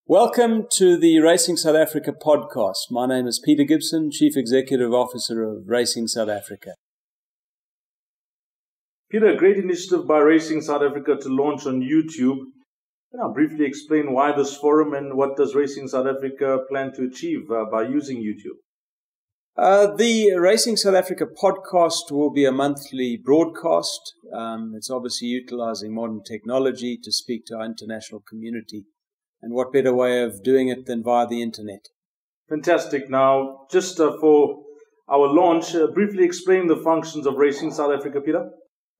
Welcome to the Racing South Africa podcast. My name is Peter Gibson, Chief Executive Officer of Racing South Africa. Peter, a great initiative by Racing South Africa to launch on YouTube. Can I briefly explain why this forum and what does Racing South Africa plan to achieve by using YouTube? The Racing South Africa podcast will be a monthly broadcast. It's obviously utilizing modern technology to speak to our international community. And what better way of doing it than via the internet? Fantastic. Now, just for our launch, briefly explain the functions of Racing South Africa, Peter.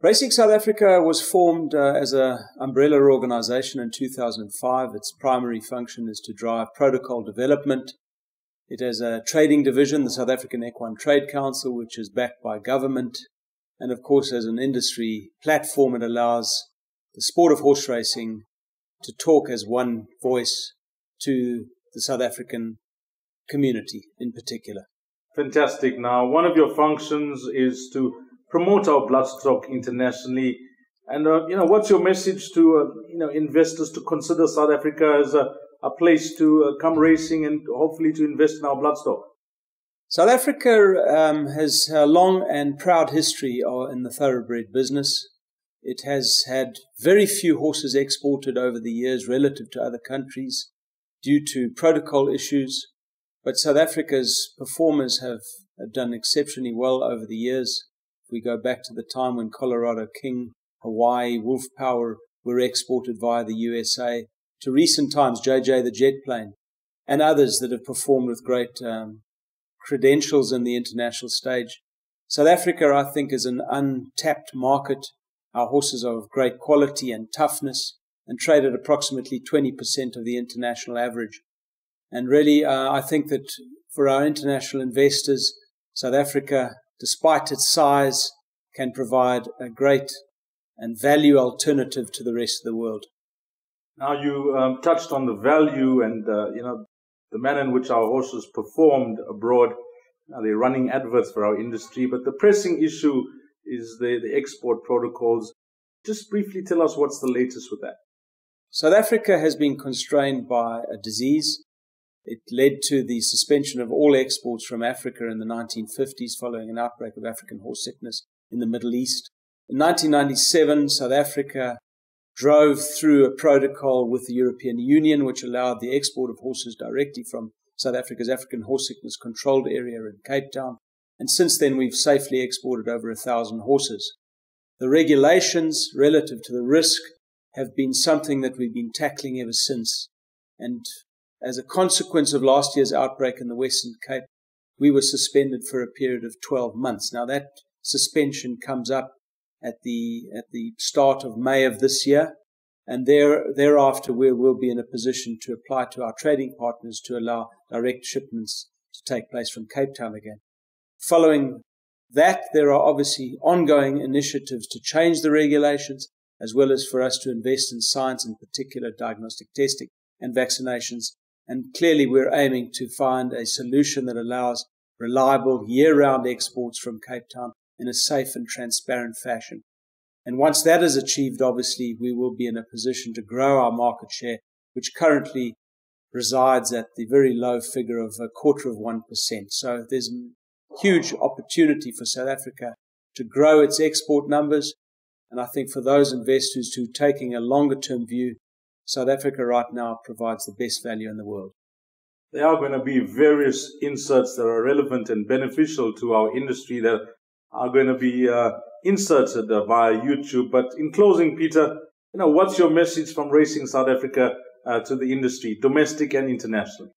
Racing South Africa was formed as an umbrella organization in 2005. Its primary function is to drive protocol development. It has a trading division, the South African Equine Trade Council, which is backed by government. And of course, as an industry platform, it allows the sport of horse racing to talk as one voice to the South African community in particular. Fantastic. Now, one of your functions is to promote our bloodstock internationally. And, what's your message to, investors to consider South Africa as a place to come racing and hopefully to invest in our bloodstock? South Africa has a long and proud history in the thoroughbred business. It has had very few horses exported over the years relative to other countries due to protocol issues. But South Africa's performers have done exceptionally well over the years. If we go back to the time when Colorado King, Hawaii, Wolf Power were exported via the USA, to recent times, JJ the Jet Plane, and others that have performed with great credentials in the international stage. South Africa, I think, is an untapped market. Our horses are of great quality and toughness and trade at approximately 20% of the international average. And really, I think that for our international investors, South Africa, despite its size, can provide a great and value alternative to the rest of the world. Now, you touched on the value and, the manner in which our horses performed abroad. Now, they're running adverts for our industry, but the pressing issue is the export protocols. Just briefly tell us what's the latest with that. South Africa has been constrained by a disease. It led to the suspension of all exports from Africa in the 1950s following an outbreak of African horse sickness in the Middle East. In 1997, South Africa drove through a protocol with the European Union which allowed the export of horses directly from South Africa's African horse sickness controlled area in Cape Town. And since then, we've safely exported over 1,000 horses. The regulations relative to the risk have been something that we've been tackling ever since. And as a consequence of last year's outbreak in the Western Cape, we were suspended for a period of 12 months. Now, that suspension comes up at the start of May of this year. And thereafter, we will be in a position to apply to our trading partners to allow direct shipments to take place from Cape Town again. Following that, there are obviously ongoing initiatives to change the regulations, as well as for us to invest in science, in particular diagnostic testing and vaccinations. And clearly, we're aiming to find a solution that allows reliable year-round exports from Cape Town in a safe and transparent fashion. And once that is achieved, obviously, we will be in a position to grow our market share, which currently resides at the very low figure of 0.25%. So there's huge opportunity for South Africa to grow its export numbers. And I think for those investors who are taking a longer-term view, South Africa right now provides the best value in the world. There are going to be various inserts that are relevant and beneficial to our industry that are going to be inserted via YouTube. But in closing, Peter, what's your message from Racing South Africa to the industry, domestic and internationally?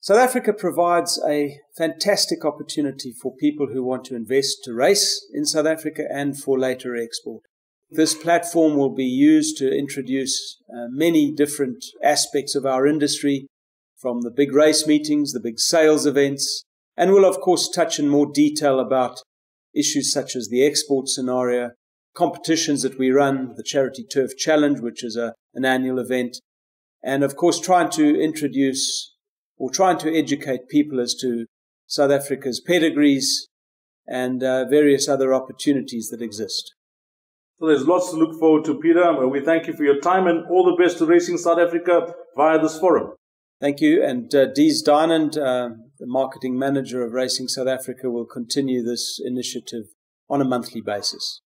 South Africa provides a fantastic opportunity for people who want to invest to race in South Africa and for later export. This platform will be used to introduce many different aspects of our industry, from the big race meetings, the big sales events, and will of course touch in more detail about issues such as the export scenario, competitions that we run, the Charity Turf Challenge, which is an annual event, and of course trying to educate people as to South Africa's pedigrees and various other opportunities that exist. So there's lots to look forward to, Peter. We thank you for your time and all the best to Racing South Africa via this forum. Thank you. And Deez, Dayanand, the marketing manager of Racing South Africa, will continue this initiative on a monthly basis.